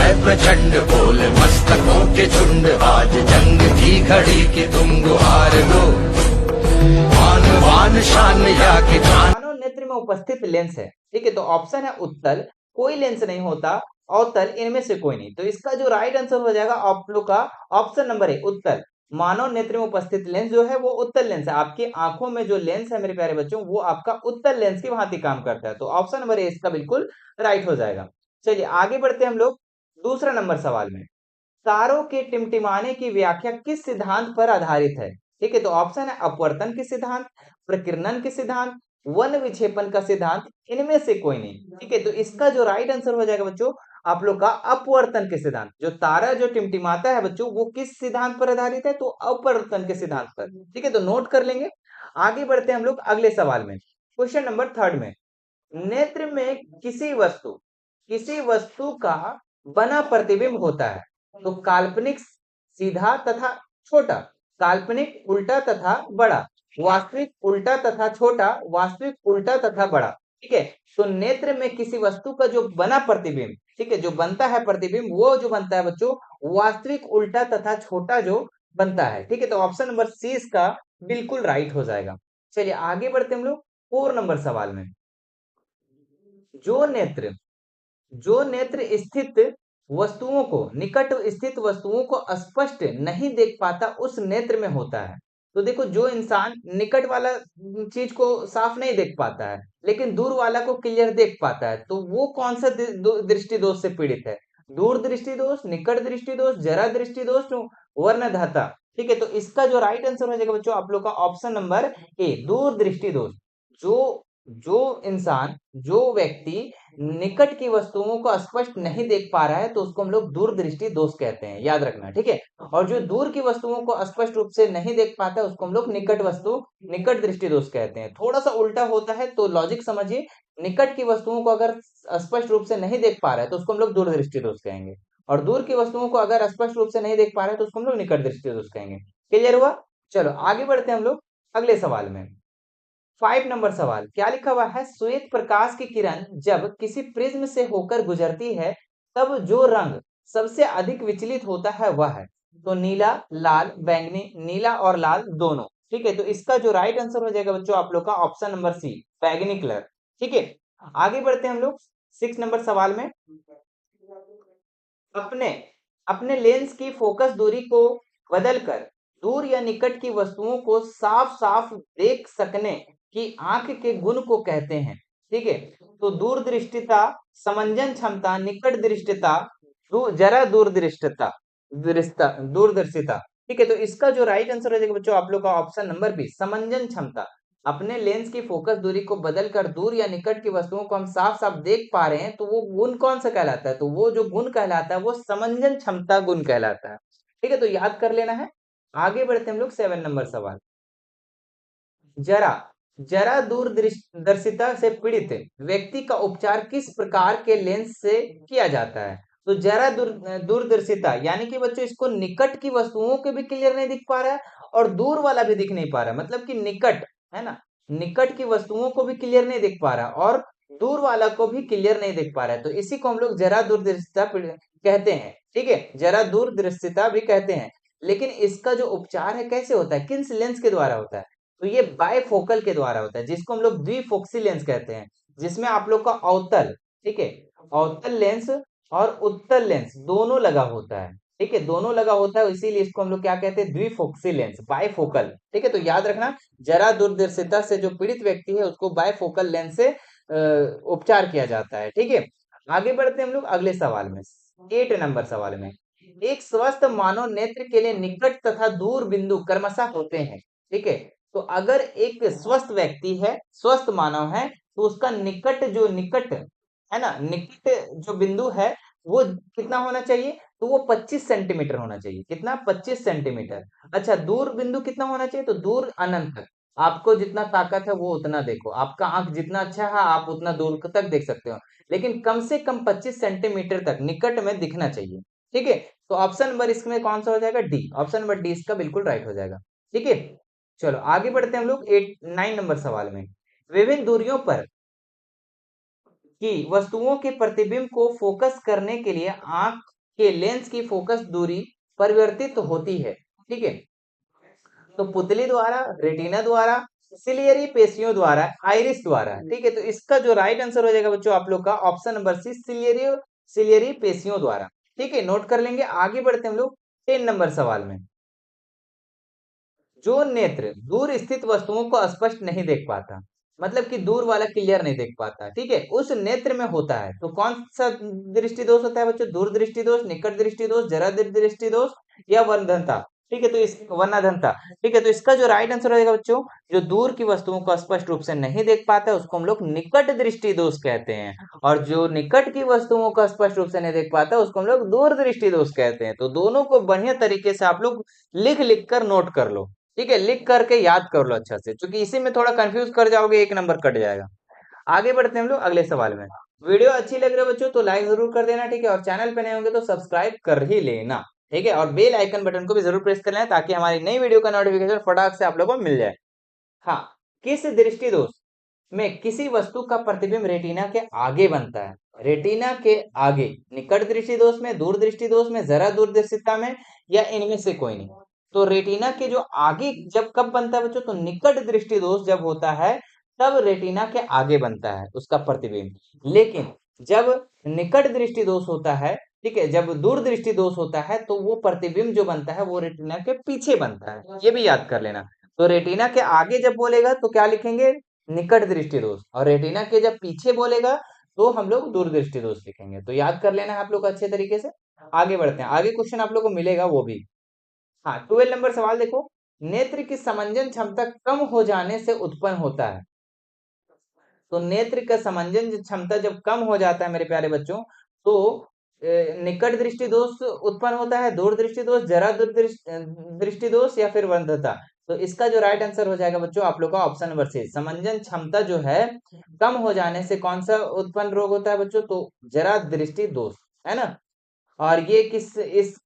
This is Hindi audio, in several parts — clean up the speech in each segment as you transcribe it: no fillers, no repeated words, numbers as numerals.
है प्रचंड, बोले मस्तकों के झुंड, आज जंग की घड़ी की तुम गुहार लो, मान वान शान या कि जान। मानव नेत्र में उपस्थित लेंस है, ठीक है। तो ऑप्शन है उत्तल, कोई लेंस नहीं होता, अवतल, इनमें से कोई नहीं। तो इसका जो राइट आंसर हो जाएगा आप लोग का ऑप्शन नंबर है उत्तल। मानव नेत्र में उपस्थित लेंस जो है वो उत्तल लेंस है। आपकी आंखों में जो लेंस है मेरे प्यारे बच्चों, वो आपका उत्तल लेंस की भांति काम करता है। तो ऑप्शन नंबर ए इसका बिल्कुल राइट हो जाएगा। चलिए आगे बढ़ते हैं हम लोग दूसरा नंबर सवाल में। तारों के टिमटिमाने की व्याख्या किस सिद्धांत पर आधारित है? ठीक है, तो ऑप्शन है अपवर्तन के सिद्धांत, प्रकीर्णन के सिद्धांत, वन विक्षेपण का सिद्धांत, इनमें से कोई नहीं। ठीक है, तो इसका जो राइट आंसर हो जाएगा बच्चों आप लोग का अपवर्तन के सिद्धांत। जो तारा जो टिमटिमाता है बच्चों, वो किस सिद्धांत पर आधारित है? तो अपवर्तन के सिद्धांत पर। ठीक है, तो नोट कर लेंगे। आगे बढ़ते हैं हम लोग अगले सवाल में, क्वेश्चन नंबर थर्ड में। नेत्र में किसी वस्तु का बना प्रतिबिंब होता है, तो काल्पनिक सीधा तथा छोटा, काल्पनिक उल्टा तथा बड़ा, वास्तविक उल्टा तथा छोटा, वास्तविक उल्टा तथा बड़ा। ठीक है, तो नेत्र में किसी वस्तु का जो बना प्रतिबिंब, ठीक है, जो बनता है प्रतिबिंब, वो जो बनता है बच्चों वास्तविक उल्टा तथा छोटा जो बनता है। ठीक है, तो ऑप्शन नंबर सी इसका बिल्कुल राइट हो जाएगा। चलिए आगे बढ़ते हम लोग 4 नंबर सवाल में। जो नेत्र जो नेत्र स्थित वस्तुओं को, निकट स्थित वस्तुओं को स्पष्ट नहीं देख पाता उस नेत्र में होता है। तो देखो, जो इंसान निकट वाला चीज को साफ नहीं देख पाता है लेकिन दूर वाला को क्लियर देख पाता है, तो वो कौन सा दृष्टि दोष से पीड़ित है? दूर दृष्टि दोष, निकट दृष्टि दोष, जरा दृष्टि दोष, वर्णधाता। ठीक है, तो इसका जो राइट आंसर हो जाएगा बच्चों आप लोग का ऑप्शन नंबर ए, दूर दृष्टि दोष। जो जो इंसान, जो व्यक्ति निकट की वस्तुओं को स्पष्ट नहीं देख पा रहा है तो उसको हम लोग दूरदृष्टि दोष कहते हैं, याद रखना। ठीक है, और जो दूर की वस्तुओं को स्पष्ट रूप से नहीं देख पाता है उसको हम लोग निकट दृष्टि दोष कहते हैं। थोड़ा सा उल्टा होता है, तो लॉजिक समझिए। निकट की वस्तुओं को अगर स्पष्ट रूप से नहीं देख पा रहा है तो उसको हम लोग दूरदृष्टि दोष कहेंगे, और दूर की वस्तुओं को अगर स्पष्ट रूप से नहीं देख पा रहा है तो उसको हम लोग निकट दृष्टि दोष कहेंगे। क्लियर हुआ? चलो आगे बढ़ते हैं हम लोग अगले सवाल में। 5 नंबर सवाल क्या लिखा हुआ है? श्वेत प्रकाश की किरण जब किसी प्रिज्म से होकर गुजरती है तब जो रंग सबसे अधिक विचलित होता है वह है, तो नीला, लाल, बैंगनी, नीला और लाल दोनों। ठीक है, तो इसका जो राइट आंसर हो जाएगा बच्चों आप लोग का ऑप्शन नंबर सी, बैंगनी कलर। ठीक है, आगे बढ़ते हैं हम लोग 6 नंबर सवाल में। अपने अपने लेंस की फोकस दूरी को बदलकर दूर या निकट की वस्तुओं को साफ साफ देख सकने की आंख के गुण को कहते हैं। ठीक है, तो दूरदृष्टिता, समंजन क्षमता, निकट दृष्टिता, जरा दूरदृष्टिता, दूरदर्शिता। ठीक है, तो इसका जो राइट आंसर हो जाएगा बच्चों आप लोग का ऑप्शन नंबर बी, समंजन क्षमता। अपने लेंस की फोकस दूरी को बदलकर दूर या निकट की वस्तुओं को हम साफ साफ देख पा रहे हैं, तो वो गुण कौन सा कहलाता है? तो वो जो गुण कहलाता है वो समंजन क्षमता गुण कहलाता है। ठीक है, तो याद कर लेना है। आगे बढ़ते हैं हम लोग 7 नंबर सवाल। जरा जरा दूरदर्शिता से पीड़ित व्यक्ति का उपचार किस प्रकार के लेंस से किया जाता है? तो जरा दूरदर्शिता यानी कि बच्चों इसको निकट की वस्तुओं के भी क्लियर नहीं दिख पा रहा है और दूर वाला भी दिख नहीं पा रहा है, मतलब कि निकट है ना, निकट की वस्तुओं को भी क्लियर नहीं दिख पा रहा और दूर वाला को भी क्लियर नहीं दिख पा रहा है, तो इसी को हम लोग जरा दूरदर्शिता कहते हैं। ठीक है, जरा दूरदर्शिता भी कहते हैं। लेकिन इसका जो उपचार है कैसे होता है, किस लेंस के द्वारा होता है? तो ये बायफोकल के द्वारा होता है, जिसको हम लोग द्विफोक्सी लेंस कहते हैं, जिसमें आप लोग का अवतल, ठीक है, अवतल लेंस और उत्तल लेंस दोनों लगा होता है। ठीक है, दोनों लगा होता है, इसीलिए इसको हम लोग क्या कहते हैं? द्विफोक्सी लेंस, बायफोकल। ठीक है, तो याद रखना, जरा दूरदर्शिता से जो पीड़ित व्यक्ति है उसको बायफोकल लेंस से उपचार किया जाता है। ठीक है, आगे बढ़ते हैं हम लोग अगले सवाल में, 8 नंबर सवाल में। एक स्वस्थ मानव नेत्र के लिए निकट तथा दूर बिंदु क्रमशः होते हैं। ठीक है, तो अगर एक स्वस्थ व्यक्ति है, स्वस्थ मानव है, तो उसका निकट है ना, निकट जो बिंदु है वो कितना होना चाहिए? तो वो 25 सेंटीमीटर होना चाहिए। कितना? 25 सेंटीमीटर। अच्छा, दूर बिंदु कितना होना चाहिए? तो दूर अनंत तक। आपको जितना ताकत है वो उतना देखो, आपका आंख जितना अच्छा है आप उतना दूर तक देख सकते हो, लेकिन कम से कम 25 सेंटीमीटर तक निकट में दिखना चाहिए। ठीक है, तो ऑप्शन नंबर इसमें कौन सा हो जाएगा? डी, ऑप्शन नंबर डी इसका बिल्कुल राइट हो जाएगा। ठीक है, चलो आगे बढ़ते हैं हम लोग 9 नंबर सवाल में। विभिन्न दूरियों पर की वस्तुओं के प्रतिबिंब को फोकस करने के लिए आंख कि लेंस की फोकस दूरी परिवर्तित होती है, ठीक है। तो पुतली द्वारा, रेटिना द्वारा, सिलियरी पेशियों द्वारा, आइरिस द्वारा, ठीक है। तो इसका जो राइट आंसर हो जाएगा बच्चों आप लोग का ऑप्शन नंबर सी, सिलियरी पेशियों द्वारा, ठीक है। नोट कर लेंगे। आगे बढ़ते हैं हम लोग 10 नंबर सवाल में। जो नेत्र दूर स्थित वस्तुओं को स्पष्ट नहीं देख पाता, मतलब कि दूर वाला क्लियर नहीं देख पाता, ठीक है, उस नेत्र में होता है। तो कौन सा दृष्टि दोष होता है बच्चों? दूर दृष्टि दोष, निकट दृष्टि दोष, जरा दृष्टि दोष या वर्धनता, ठीक है। तो इस वर्णाधनता, ठीक है। तो इसका जो राइट आंसर रहेगा बच्चों, जो दूर की वस्तुओं को स्पष्ट रूप से नहीं देख पाता है उसको हम लोग निकट दृष्टि दोष कहते हैं, और जो निकट की वस्तुओं को स्पष्ट रूप से नहीं देख पाता उसको हम लोग दूर दृष्टि दोष कहते हैं। तो दोनों को बढ़िया तरीके से आप लोग लिख लिख कर नोट कर लो, ठीक है, लिख करके याद कर लो अच्छा से, क्योंकि इसी में थोड़ा कंफ्यूज कर जाओगे, एक नंबर कट जाएगा। आगे बढ़ते हैं हम लोग अगले सवाल में। वीडियो अच्छी लग रही है बच्चों तो लाइक जरूर कर देना, ठीक है, और चैनल पे नए होंगे तो सब्सक्राइब कर ही लेना, ठीक है, और बेल आइकन बटन को भी जरूर प्रेस कर लेना ताकि हमारी नई वीडियो का नोटिफिकेशन फटाक से आप लोगों को मिल जाए। हाँ, किस दृष्टि दोष में किसी वस्तु का प्रतिबिंब रेटिना के आगे बनता है? रेटिना के आगे, निकट दृष्टि दोष में, दूर दृष्टि दोष में, जरा दूरदर्शिता में, या इनमें से कोई नहीं। तो रेटिना के जो आगे जब कब बनता है बच्चों? तो निकट दृष्टि दोष जब होता है तब रेटिना के आगे बनता है उसका प्रतिबिंब। लेकिन जब निकट दृष्टि दोष होता है, ठीक है, जब दूर दृष्टि दोष होता है तो वो प्रतिबिंब जो बनता है वो रेटिना के पीछे बनता है, ये भी याद कर लेना। तो रेटिना के आगे जब बोलेगा तो क्या लिखेंगे? निकट दृष्टि दोष, और रेटिना के जब पीछे बोलेगा तो हम लोग दूरदृष्टि दोष लिखेंगे। तो याद कर लेना है आप लोग अच्छे तरीके से। आगे बढ़ते हैं, आगे क्वेश्चन आप लोग को मिलेगा वो भी। हाँ, 12 नंबर सवाल देखो। नेत्र की समंजन क्षमता कम हो जाने से उत्पन्न होता है। तो नेत्र का समंजन क्षमता जब कम हो जाता है मेरे प्यारे बच्चों, तो निकट दृष्टि दोष उत्पन्न होता है, दूर दृष्टि दोष, जरा दृष्टि दोष, या फिर वंध्यता। तो इसका जो राइट आंसर हो जाएगा बच्चों आप लोग का ऑप्शन नंबर सी, समंजन क्षमता जो है कम हो जाने से कौन सा उत्पन्न रोग होता है बच्चों? तो जरा दृष्टि दोष, है ना। और ये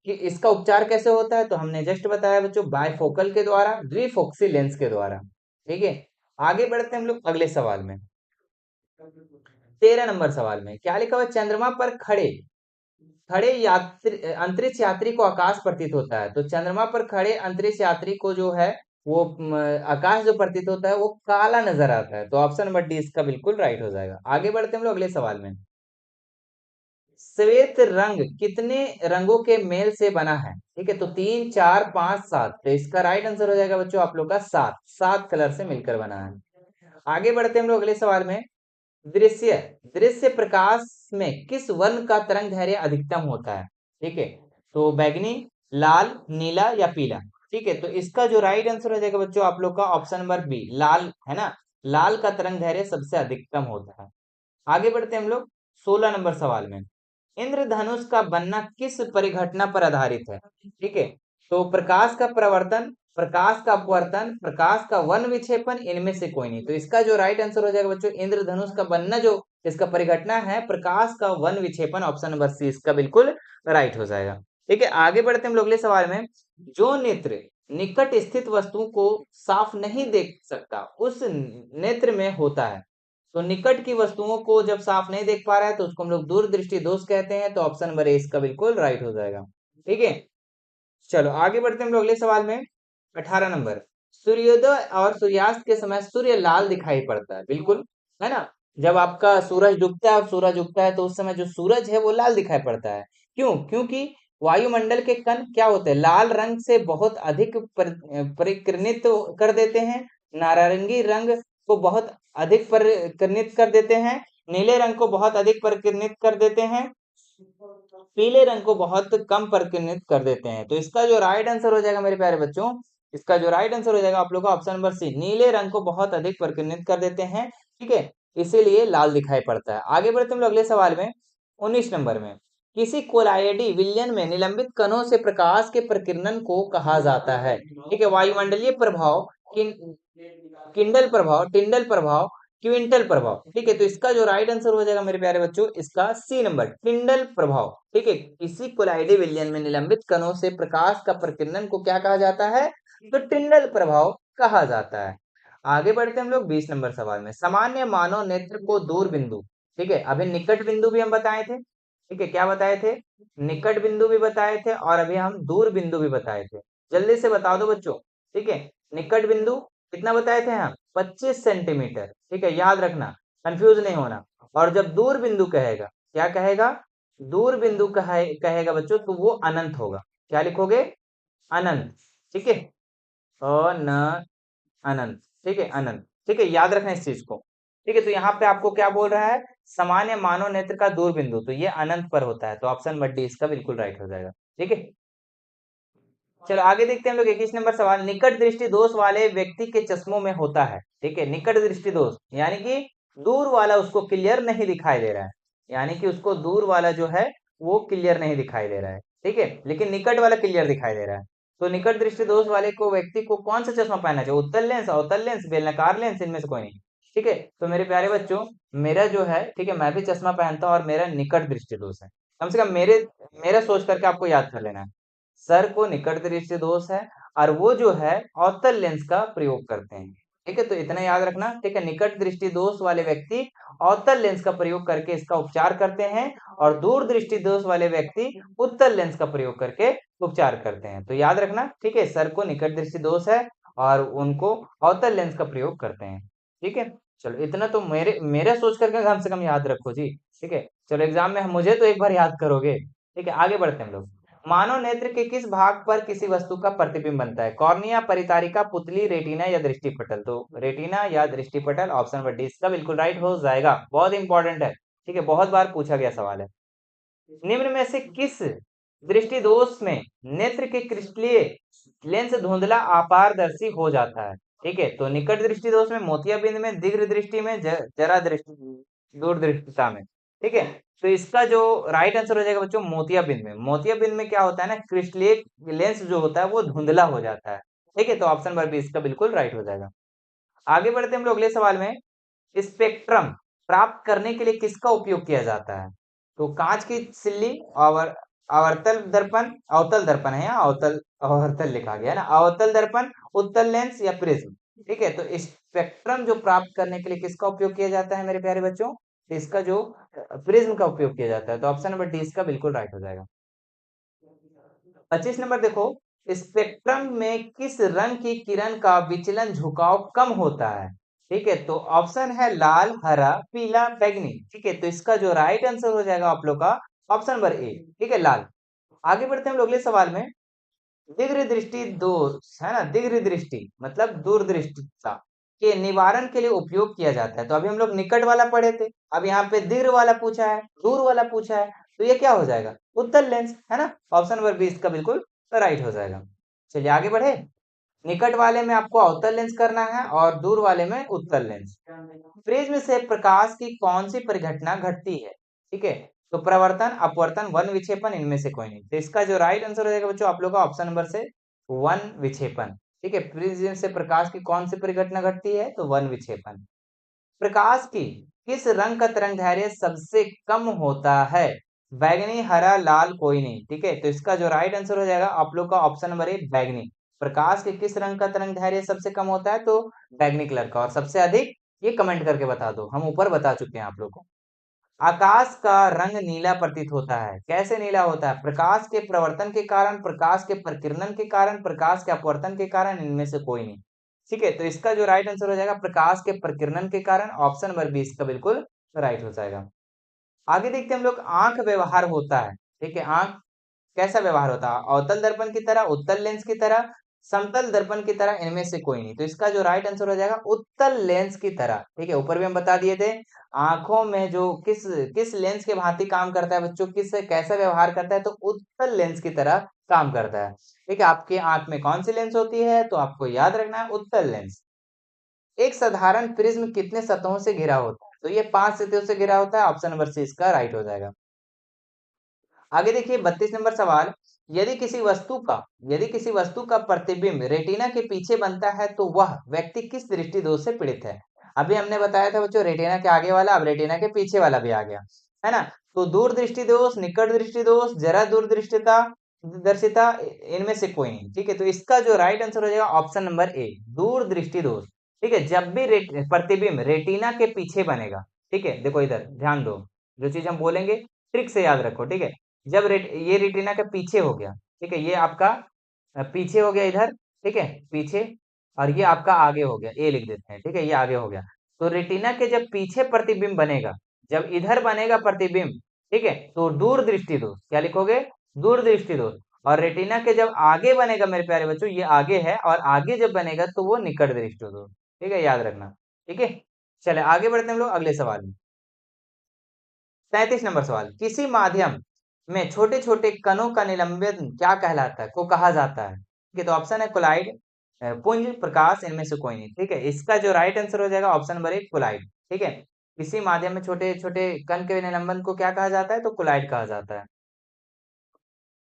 इसका उपचार कैसे होता है? तो हमने जस्ट बताया बच्चों, बायफोकल के द्वारा, द्विफोक्सी लेंस के द्वारा, ठीक है। आगे बढ़ते हैं हम लोग अगले सवाल में। 13 नंबर सवाल में क्या लिखा हुआ है? चंद्रमा पर खड़े खड़े यात्री, अंतरिक्ष यात्री को आकाश प्रतीत होता है। तो चंद्रमा पर खड़े अंतरिक्ष यात्री को जो है वो आकाश जो प्रतीत होता है वो काला नजर आता है। तो ऑप्शन नंबर डी इसका बिल्कुल राइट हो जाएगा। आगे बढ़ते हैं हम लोग अगले सवाल में। श्वेत रंग कितने रंगों के मेल से बना है? ठीक है, तो 3, 4, 5, 7। तो इसका राइट आंसर हो जाएगा बच्चों आप लोग का 7, 7 कलर से मिलकर बना है। आगे बढ़ते हैं हम लोग अगले सवाल में। दृश्य दृश्य प्रकाश में किस वर्ण का तरंग दैर्घ्य अधिकतम होता है? ठीक है, तो बैगनी, लाल, नीला या पीला। ठीक है, तो इसका जो राइट आंसर हो जाएगा बच्चों आप लोग का ऑप्शन नंबर बी, लाल, है ना। लाल का तरंग दैर्घ्य सबसे अधिकतम होता है। आगे बढ़ते हैं हम लोग 16 नंबर सवाल में। इंद्रधनुष का बनना किस परिघटना पर आधारित है? ठीक है, तो प्रकाश का प्रवर्तन, प्रकाश का अपवर्तन, प्रकाश का वन विक्षेपन, इनमें से कोई नहीं। तो इसका जो राइट आंसर हो जाएगा बच्चों, इंद्रधनुष का बनना जो इसका परिघटना है प्रकाश का वन विक्षेपन, ऑप्शन नंबर सी इसका बिल्कुल राइट हो जाएगा। ठीक है, आगे बढ़ते हम लोग अगले सवाल में। जो नेत्र निकट स्थित वस्तु को साफ नहीं देख सकता उस नेत्र में होता है। तो निकट की वस्तुओं को जब साफ नहीं देख पा रहा है तो उसको हम लोग दूरदृष्टि दोष कहते हैं। तो ऑप्शन नंबर ए इसका बिल्कुल राइट हो जाएगा। ठीक है, चलो आगे बढ़ते हैं हम लोग अगले सवाल में। 18 नंबर। सूर्योदय और सूर्यास्त के समय सूर्य लाल दिखाई पड़ता है, बिल्कुल, है ना। जब आपका सूरज डूबता है और सूरज उगता है तो उस समय जो सूरज है वो लाल दिखाई पड़ता है। क्यों? क्योंकि वायुमंडल के कण क्या होते हैं? लाल रंग से बहुत अधिक परिकिरणित कर देते हैं, नारंगी रंग को बहुत अधिक परिकिरणित कर देते हैं, नीले रंग को बहुत अधिक परिकिरणित कर देते हैं, पीले रंग को बहुत कम परिकिरणित कर देते हैं। तो इसका जो राइट आंसर हो जाएगा मेरे प्यारे बच्चों, इसका जो राइट आंसर हो जाएगा आप लोगों का ऑप्शन नंबर सी, नीले रंग को बहुत अधिक परिकिरणित कर देते हैं, ठीक है, इसीलिए लाल दिखाई पड़ता है। आगे बढ़ते हम लोग अगले सवाल में 19 नंबर में। किसी कोलायडी विलयन में निलंबित कणों से प्रकाश के प्रकीर्णन को कहा जाता है। ठीक है, वायुमंडलीय प्रभाव, किंडल प्रभाव, टिंडल प्रभाव, क्विंटल प्रभाव। ठीक है, तो इसका जो राइट आंसर हो जाएगा मेरे प्यारे बच्चों, इसका सी नंबर, टिंडल प्रभाव। ठीक है, किसी कोलाइडी विलयन में निलंबित कणों से प्रकाश का प्रकीर्णन को क्या कहा जाता है? तो टिंडल प्रभाव कहा जाता है। आगे बढ़ते हम लोग 20 नंबर सवाल में। सामान्य मानव नेत्र को दूर बिंदु, ठीक है, अभी निकट बिंदु भी हम बताए थे, ठीक है, क्या बताए थे? निकट बिंदु भी बताए थे और अभी हम दूर बिंदु भी बताए थे। जल्दी से बता दो बच्चों। ठीक है, निकट बिंदु कितना बताए थे हम? 25 सेंटीमीटर। ठीक है, याद रखना, कंफ्यूज नहीं होना। और जब दूर बिंदु कहेगा, क्या कहेगा? दूर बिंदु कहेगा बच्चों, तो वो अनंत होगा। क्या लिखोगे? अनंत। ठीक है, अन अनंत। ठीक है, अनंत। ठीक है, याद रखना इस चीज को। ठीक है, तो यहाँ पे आपको क्या बोल रहा है? सामान्य मानव नेत्र का दूर बिंदु, तो ये अनंत पर होता है, तो ऑप्शन नंबर डी इसका बिल्कुल राइट हो जाएगा। ठीक है, चलो आगे देखते हैं हम लोग 21 नंबर सवाल। निकट दृष्टि दोष वाले व्यक्ति के चश्मों में होता है। ठीक है, निकट दृष्टि दोष यानी कि दूर वाला उसको क्लियर नहीं दिखाई दे रहा है, यानी कि उसको दूर वाला जो है वो क्लियर नहीं दिखाई दे रहा है। ठीक है, लेकिन निकट वाला क्लियर दिखाई दे रहा है। तो निकट दृष्टि दोष वाले को व्यक्ति को कौन सा चश्मा पहनना चाहिए? उत्तल लेंस, अवतल लेंस, बेलनाकार लेंस, इनमें से कोई नहीं। ठीक है, तो मेरे प्यारे बच्चों, मेरा जो है, ठीक है, मैं भी चश्मा पहनता हूँ और मेरा निकट दृष्टि दोष है। कम से कम मेरा सोच करके आपको याद कर लेना है। सर को निकट दृष्टि दोष है और वो जो है अवतल लेंस का प्रयोग करते हैं। ठीक है, तो इतना याद रखना। ठीक है, निकट दृष्टि दोष वाले व्यक्ति अवतल लेंस का प्रयोग करके इसका उपचार करते हैं और दूर दृष्टि दोष वाले व्यक्ति उत्तल लेंस का प्रयोग करके उपचार करते हैं। तो याद रखना। ठीक है, सर को निकट दृष्टि दोष है और उनको अवतल लेंस का प्रयोग करते हैं। ठीक है, चलो इतना तो मेरे सोच करके कम से कम याद रखो जी। ठीक है, चलो एग्जाम में मुझे तो एक बार याद करोगे। ठीक है, आगे बढ़ते हैं हम लोग। मानव नेत्र के किस भाग पर किसी वस्तु का प्रतिबिंब बनता है? कॉर्निया, परितारिका, पुतली, रेटिना या दृष्टिपटल? तो रेटिना या दृष्टिपटल, ऑप्शन नंबर डी इसका बिल्कुल राइट हो जाएगा। बहुत इंपॉर्टेंट है। ठीक है, बहुत बार पूछा गया सवाल है। निम्न में से किस दृष्टि दोष में नेत्र के क्रिस्टलीय लेंस धुंधला अपारदर्शी हो जाता है? ठीक है, तो निकट दृष्टि दोष में, मोतियाबिंद में, दीर्घ दृष्टि में, जरा दृष्टि, दूर दृष्टिता में। ठीक है, तो इसका जो राइट आंसर हो जाएगा बच्चों मोतियाबिंद में। मोतियाबिंद में क्या होता है ना, क्रिस्टलीय लेंस जो होता है वो धुंधला हो जाता है। ठीक है, तो ऑप्शन नंबर बी इसका बिल्कुल राइट हो जाएगा। आगे बढ़ते हैं हम लोग अगले सवाल में। स्पेक्ट्रम प्राप्त करने के लिए किसका उपयोग किया जाता है? तो कांच की सिल्ली, और आवर्तल दर्पण, अवतल दर्पण है, यहाँ अवतल अवतल लिखा गया है ना, अवतल दर्पण, उत्तल लेंस या प्रिज्म। ठीक है, तो स्पेक्ट्रम जो प्राप्त करने के लिए किसका उपयोग किया जाता है मेरे प्यारे बच्चों? तो इसका जो प्रिज्म का उपयोग किया जाता है, तो ऑप्शन नंबर डी इसका बिल्कुल राइट हो जाएगा। 25 नंबर देखो। स्पेक्ट्रम में किस रंग की किरण का विचलन झुकाव कम होता है? ठीक है, तो ऑप्शन है लाल, हरा, पीला, बैंगनी। ठीक है, तो इसका जो राइट आंसर हो जाएगा आप लोग का ऑप्शन नंबर ए। ठीक है, लाल। आगे बढ़ते हैं हम लोग अगले सवाल में। दीर्घ दृष्टि दोष है ना, दीर्घ दृष्टि मतलब दूरदृष्टिता के निवारण के लिए उपयोग किया जाता है। तो अभी हम लोग निकट वाला पढ़े थे, अब यहाँ पे दीर्घ वाला पूछा है, दूर वाला पूछा है, तो ये क्या हो जाएगा? उत्तल लेंस है ना, ऑप्शन नंबर बी इसका बिल्कुल राइट हो जाएगा। चलिए आगे बढ़े। निकट वाले में आपको अवतल लेंस करना है और दूर वाले में उत्तल लेंस। प्रिज्म से प्रकाश की कौन सी परिघटना घटती है? ठीक है, तो प्रवर्तन, अपवर्तन, वन विक्षेपण, इनमें से कोई नहीं। तो इसका जो राइट आंसर हो जाएगा बच्चों आप लोग का ऑप्शन नंबर से वन विक्षेपण। ठीक है, प्रिज्म से प्रकाश की कौन सी परिघटना घटती है? तो वन विक्षेपण। प्रकाश की किस रंग का तरंग दैर्घ्य सबसे कम होता है? बैगनी, हरा, लाल, कोई नहीं। ठीक है, तो इसका जो राइट आंसर हो जाएगा आप लोग का ऑप्शन नंबर ए, बैगनी। प्रकाश के किस रंग का तरंग दैर्घ्य सबसे कम होता है? तो बैगनी कलर का। और सबसे अधिक ये कमेंट करके बता दो, हम ऊपर बता चुके हैं आप लोग को। आकाश का रंग नीला प्रतीत होता है, कैसे नीला होता है? प्रकाश के प्रवर्तन के कारण, प्रकाश के प्रकीर्णन के कारण, प्रकाश के अपवर्तन के कारण, इनमें से कोई नहीं। ठीक है, तो इसका जो राइट आंसर हो जाएगा प्रकाश के प्रकीर्णन के कारण, ऑप्शन नंबर बी इसका बिल्कुल राइट हो जाएगा। आगे देखते हैं हम लोग। आंख व्यवहार होता है। ठीक है, आंख कैसा व्यवहार होता है? अवतल दर्पण की तरह, उत्तल लेंस की तरह, समतल दर्पण की तरह, इनमें से कोई नहीं। तो इसका जो राइट आंसर हो जाएगा उत्तल लेंस की तरह। ठीक है, ऊपर भी हम बता दिए थे। आंखों में जो किस किस लेंस के भांति काम करता है बच्चों, किस कैसा व्यवहार करता है? तो उत्तल लेंस की तरह काम करता है। ठीक है, आपके आंख में कौन सी लेंस होती है? तो आपको याद रखना है उत्तल लेंस। एक साधारण प्रिज्म कितने सतहों से घिरा होता है? तो ये 5 सतहों से घिरा होता है, ऑप्शन नंबर सी इसका राइट हो जाएगा। आगे देखिए 32 नंबर सवाल। यदि किसी वस्तु का प्रतिबिंब रेटिना के पीछे बनता है तो वह व्यक्ति किस दृष्टि दोष से पीड़ित है? अभी हमने बताया था बच्चों रेटिना के आगे वाला, अब रेटिना के पीछे वाला भी आ गया है ना। तो दूर दृष्टि दोष, निकट दृष्टि दोष, जरा दूरदृष्टिता दर्शिता, इनमें से कोई नहीं। ठीक है, तो इसका जो राइट आंसर हो जाएगा ऑप्शन नंबर ए, दूर दृष्टि दोष। ठीक है, जब भी प्रतिबिंब रेटिना के पीछे बनेगा। ठीक है, देखो इधर ध्यान दो, जो चीज हम बोलेंगे ट्रिक से याद रखो, ठीक है। जब ये रेटिना के पीछे हो गया, ठीक है, ये आपका पीछे हो गया इधर, ठीक है, पीछे, और ये आपका आगे हो गया, ए लिख देते हैं, ठीक है, ये आगे हो गया। तो रेटिना के जब पीछे प्रतिबिंब बनेगा, जब इधर बनेगा प्रतिबिंब, ठीक है, तो दूर दृष्टि दोष, क्या लिखोगे, दूर दृष्टि दोष। और रेटिना के जब आगे बनेगा मेरे प्यारे बच्चों, ये आगे है, और आगे जब बनेगा तो वो निकट दृष्टि दोष, ठीक है, याद रखना, ठीक है। चले आगे बढ़ते हैं हम लोग अगले सवाल में। 37 नंबर सवाल, किसी माध्यम में छोटे छोटे कणों का निलंबन क्या कहलाता है, को कहा जाता है, ठीक है। तो ऑप्शन है कोलाइड, पुंज, प्रकाश, इनमें से कोई नहीं, ठीक है। इसका जो राइट आंसर हो जाएगा ऑप्शन नंबर 1 कोलाइड, ठीक है। किसी माध्यम में छोटे छोटे कण के निलंबन को क्या कहा जाता है, तो कोलाइड कहा जाता है।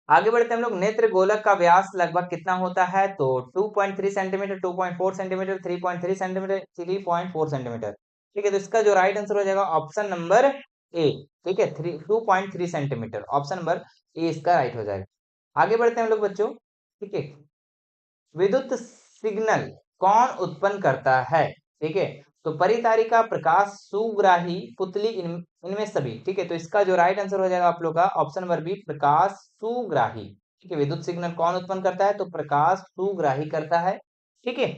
आगे बढ़ते हैं हम लोग, नेत्र गोलक का व्यास लगभग कितना होता है, तो 2.3 सेंटीमीटर, 2.4 सेंटीमीटर, 3.3 सेंटीमीटर, 3.4 सेंटीमीटर, ठीक है। तो इसका जो राइट आंसर हो जाएगा ऑप्शन नंबर ए, ठीक है, 2.3 सेंटीमीटर, ऑप्शन नंबर ए इसका राइट हो जाएगा। आगे बढ़ते हैं हम लोग बच्चों, ठीक है। विद्युत सिग्नल कौन उत्पन्न करता है, ठीक है। तो परितारिका, प्रकाश, सुग्राही, पुतली, इनमें सभी, ठीक है। तो इसका जो राइट आंसर हो जाएगा आप लोग का ऑप्शन नंबर बी, प्रकाश सुग्राही, ठीक है। विद्युत सिग्नल कौन उत्पन्न करता है, तो प्रकाश सुग्राही करता है, ठीक है।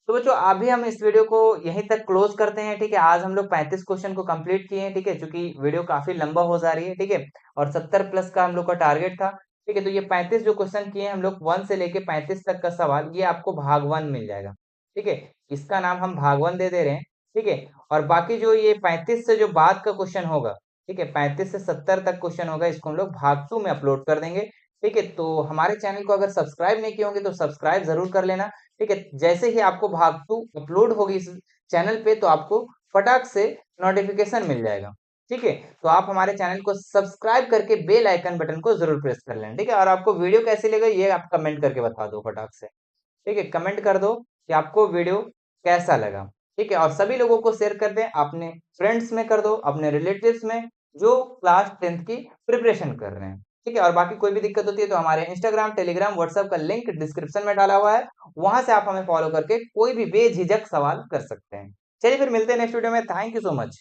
तो बच्चों अभी हम इस वीडियो को यहीं तक क्लोज करते हैं, ठीक है। आज हम लोग 35 क्वेश्चन को कंप्लीट किए हैं, ठीक है, क्योंकि वीडियो काफी लंबा हो जा रही है, ठीक है, और 70 प्लस का हम लोग का टारगेट था, ठीक है। तो ये 35 जो क्वेश्चन किए हैं हम लोग 1 से लेके 35 तक का सवाल, ये आपको भाग 1 मिल जाएगा, ठीक है। इसका नाम हम भाग 1 दे दे रहे हैं, ठीक है। और बाकी जो ये 35 से जो बाद का क्वेश्चन होगा, ठीक है, 35 से 70 तक क्वेश्चन होगा, इसको हम लोग भाग 2 में अपलोड कर देंगे, ठीक है। तो हमारे चैनल को अगर सब्सक्राइब नहीं किए होंगे तो सब्सक्राइब जरूर कर लेना, ठीक है। जैसे ही आपको भाग 2 अपलोड होगी इस चैनल पे, तो आपको फटाक से नोटिफिकेशन मिल जाएगा, ठीक है। तो आप हमारे चैनल को सब्सक्राइब करके बेल आइकन बटन को जरूर प्रेस कर लेना, ठीक है। और आपको वीडियो कैसी लगी ये आप कमेंट करके बता दो फटाक से, ठीक है। कमेंट कर दो कि आपको वीडियो कैसा लगा, ठीक है। और सभी लोगों को शेयर कर दें, अपने फ्रेंड्स में कर दो, अपने रिलेटिव्स में जो क्लास 10th की प्रिपरेशन कर रहे हैं, ठीक है। और बाकी कोई भी दिक्कत होती है तो हमारे इंस्टाग्राम, टेलीग्राम, व्हाट्सएप का लिंक डिस्क्रिप्शन में डाला हुआ है, वहां से आप हमें फॉलो करके कोई भी बेझिझक सवाल कर सकते हैं। चलिए फिर मिलते हैं नेक्स्ट वीडियो में, थैंक यू सो मच।